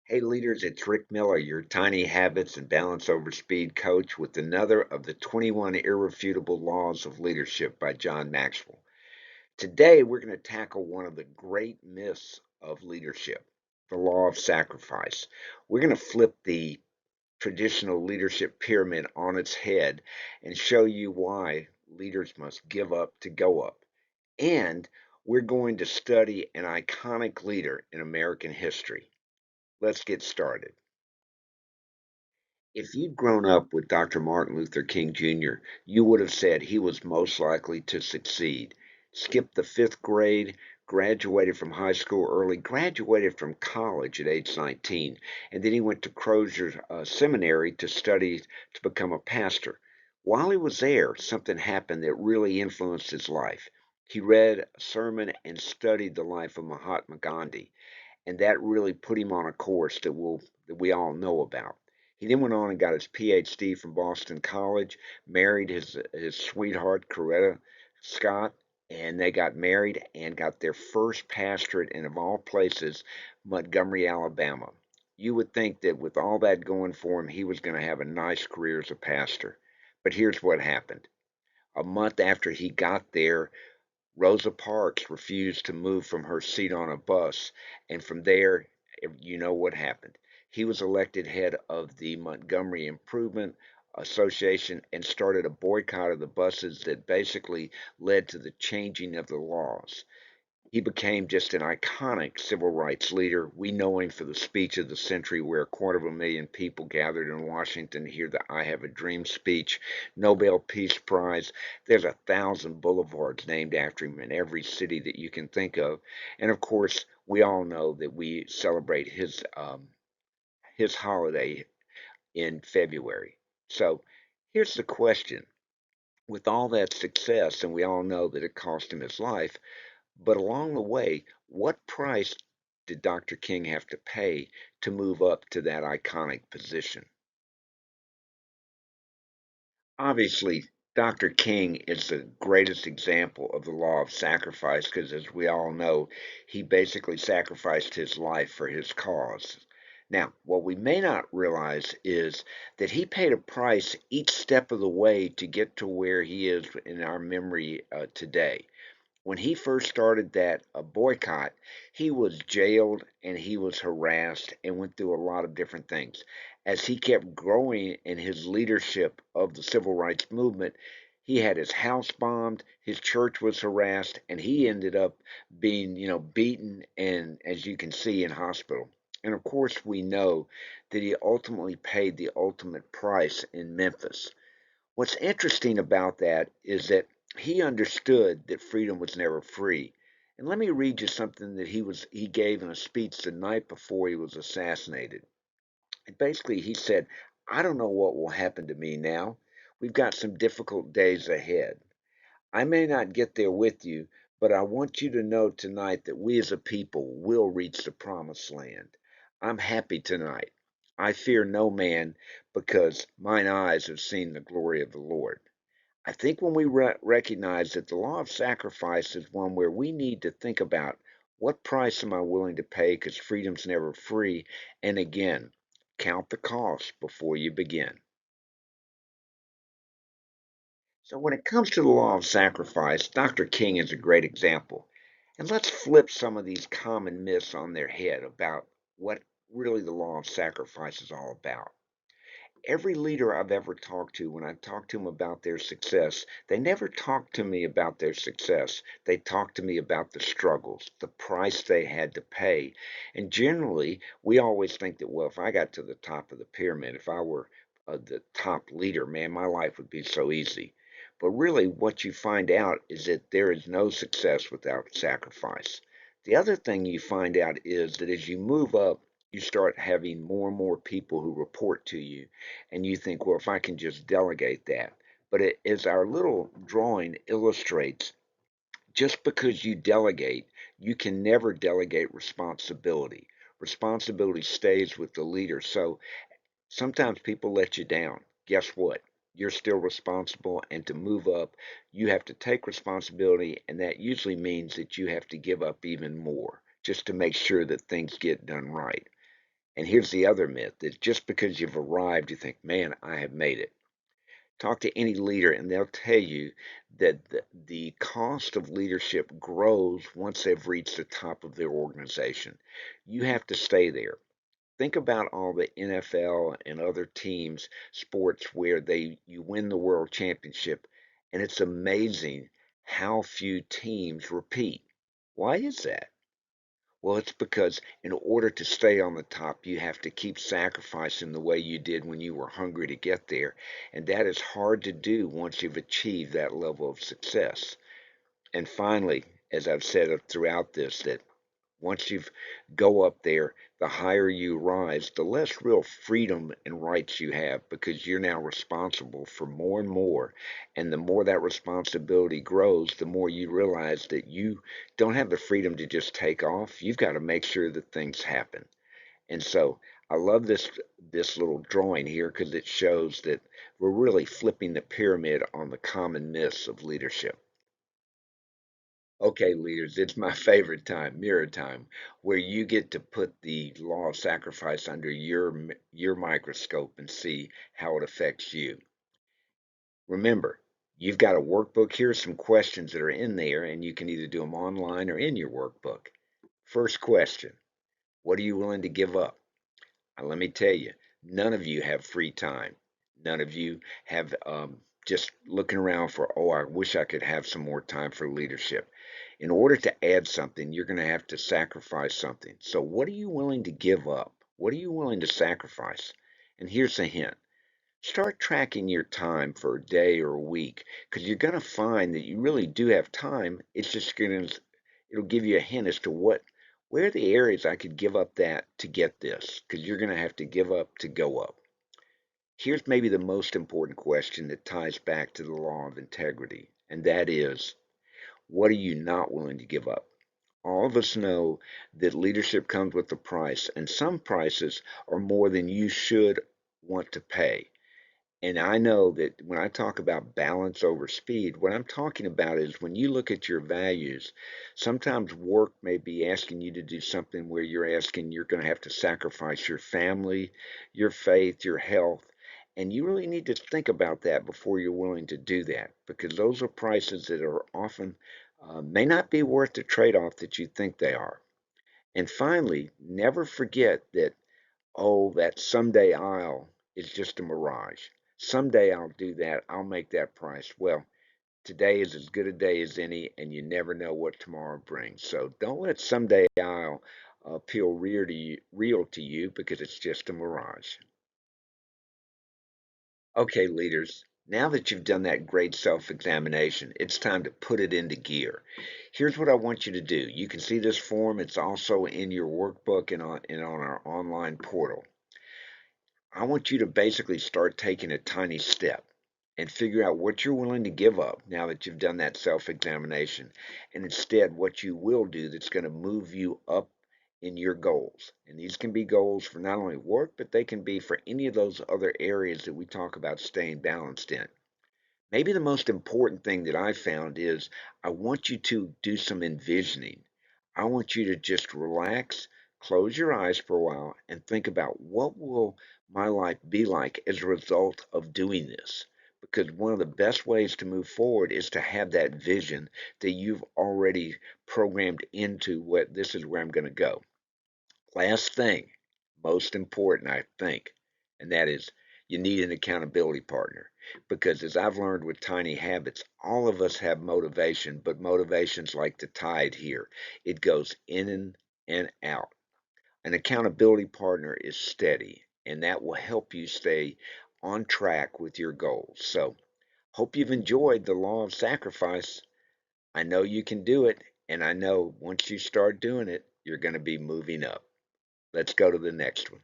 Hey leaders, it's Rick Miller, your Tiny Habits and Balance Over Speed coach with another of the 21 Irrefutable Laws of Leadership by John Maxwell. Today we're going to tackle one of the great myths of leadership, the law of sacrifice. We're going to flip the traditional leadership pyramid on its head and show you why leaders must give up to go up. And we're going to study an iconic leader in American history. Let's get started. If you'd grown up with Dr. Martin Luther King Jr., you would have said he was most likely to succeed. Skipped the fifth grade, graduated from high school early, graduated from college at age 19, and then he went to Crozer Seminary to study to become a pastor. While he was there, something happened that really influenced his life. He read a sermon and studied the life of Mahatma Gandhi, and that really put him on a course that we all know about. He then went on and got his PhD from Boston College, married his sweetheart Coretta Scott, and they got married and got their first pastorate in, of all places, Montgomery, Alabama. You would think that with all that going for him, he was going to have a nice career as a pastor. But here's what happened. A month after he got there, Rosa Parks refused to move from her seat on a bus, and from there, you know what happened. He was elected head of the Montgomery Improvement Association and started a boycott of the buses that basically led to the changing of the laws. He became just an iconic civil rights leader. We know him for the speech of the century, where a quarter of a million people gathered in Washington to hear the I Have a Dream speech. Nobel Peace Prize. There's 1,000 boulevards named after him in every city that you can think of. And of course, we all know that we celebrate his holiday in February. So here's the question. With all that success, and we all know that it cost him his life, but along the way, what price did Dr. King have to pay to move up to that iconic position? Obviously, Dr. King is the greatest example of the law of sacrifice because, as we all know, he basically sacrificed his life for his cause. Now, what we may not realize is that he paid a price each step of the way to get to where he is in our memory today. When he first started that boycott, he was jailed and he was harassed and went through a lot of different things. As he kept growing in his leadership of the civil rights movement, he had his house bombed, his church was harassed, and he ended up being, beaten and, as you can see, in hospital. And of course, we know that he ultimately paid the ultimate price in Memphis. What's interesting about that is that he understood that freedom was never free. And let me read you something that he gave in a speech the night before he was assassinated. And basically he said, I don't know what will happen to me now. We've got some difficult days ahead. I may not get there with you, but I want you to know tonight that we as a people will reach the promised land. I'm happy tonight. I fear no man because mine eyes have seen the glory of the Lord. I think when we recognize that the law of sacrifice is one where we need to think about what price am I willing to pay because freedom's never free, and again, count the cost before you begin. So, when it comes to the law of sacrifice, Dr. King is a great example. And let's flip some of these common myths on their head about what really the law of sacrifice is all about. Every leader I've ever talked to, when I talk to them about their success, they never talk to me about their success. They talk to me about the struggles, the price they had to pay. And generally, we always think that, well, if I got to the top of the pyramid, if I were the top leader, man, my life would be so easy. But really, what you find out is that there is no success without sacrifice. The other thing you find out is that as you move up, you start having more and more people who report to you and you think, well, if I can just delegate that. But as our little drawing illustrates, just because you delegate, you can never delegate responsibility. Responsibility stays with the leader. So sometimes people let you down. Guess what? You're still responsible, and to move up, you have to take responsibility, and that usually means that you have to give up even more just to make sure that things get done right. And here's the other myth that just because you've arrived, you think, man, I have made it. Talk to any leader, and they'll tell you that the cost of leadership grows once they've reached the top of their organization. You have to stay there. Think about all the NFL and other teams, sports where you win the world championship, and it's amazing how few teams repeat. Why is that? Well, it's because in order to stay on the top, you have to keep sacrificing the way you did when you were hungry to get there. And that is hard to do once you've achieved that level of success. And finally, as I've said throughout this, that once you go up there, the higher you rise, the less real freedom and rights you have because you're now responsible for more and more. And the more that responsibility grows, the more you realize that you don't have the freedom to just take off. You've got to make sure that things happen. And so I love this little drawing here because it shows that we're really flipping the pyramid on the common myths of leadership. Okay, leaders, it's my favorite time, mirror time, where you get to put the law of sacrifice under your microscope and see how it affects you. Remember, you've got a workbook. Here's some questions that are in there, and you can either do them online or in your workbook. First question, what are you willing to give up? Let me tell you, none of you have free time. None of you have just looking around for, oh, I wish I could have some more time for leadership. In order to add something, you're going to have to sacrifice something. So, what are you willing to give up? What are you willing to sacrifice? And here's a hint, start tracking your time for a day or a week because you're going to find that you really do have time. It's just going to, it'll give you a hint as to where are the areas I could give up that to get this because you're going to have to give up to go up. Here's maybe the most important question that ties back to the law of integrity, and that is, what are you not willing to give up? All of us know that leadership comes with a price, and some prices are more than you should want to pay. And I know that when I talk about balance over speed, what I'm talking about is when you look at your values, sometimes work may be asking you to do something where you're going to have to sacrifice your family, your faith, your health. And you really need to think about that before you're willing to do that because those are prices that are often may not be worth the trade off that you think they are. And finally, never forget that, oh, that someday I'll is just a mirage. Someday I'll do that. I'll make that price. Well, today is as good a day as any, and you never know what tomorrow brings. So don't let someday I'll appeal real to you because it's just a mirage. Okay, leaders, now that you've done that great self examination, it's time to put it into gear. Here's what I want you to do. You can see this form, it's also in your workbook and on our online portal. I want you to basically start taking a tiny step and figure out what you're willing to give up now that you've done that self examination, and instead what you will do that's going to move you up in your goals. And these can be goals for not only work, but they can be for any of those other areas that we talk about staying balanced in. Maybe the most important thing that I found is I want you to do some envisioning. I want you to just relax, close your eyes for a while, and think about what will my life be like as a result of doing this. Because one of the best ways to move forward is to have that vision that you've already programmed into what this is where I'm going to go. Last thing, most important, I think, and that is you need an accountability partner. Because as I've learned with tiny habits, all of us have motivation, but motivation's like the tide here. It goes in and out. An accountability partner is steady, and that will help you stay on track with your goals. So, hope you've enjoyed the law of sacrifice. I know you can do it, and I know once you start doing it, you're going to be moving up. Let's go to the next one.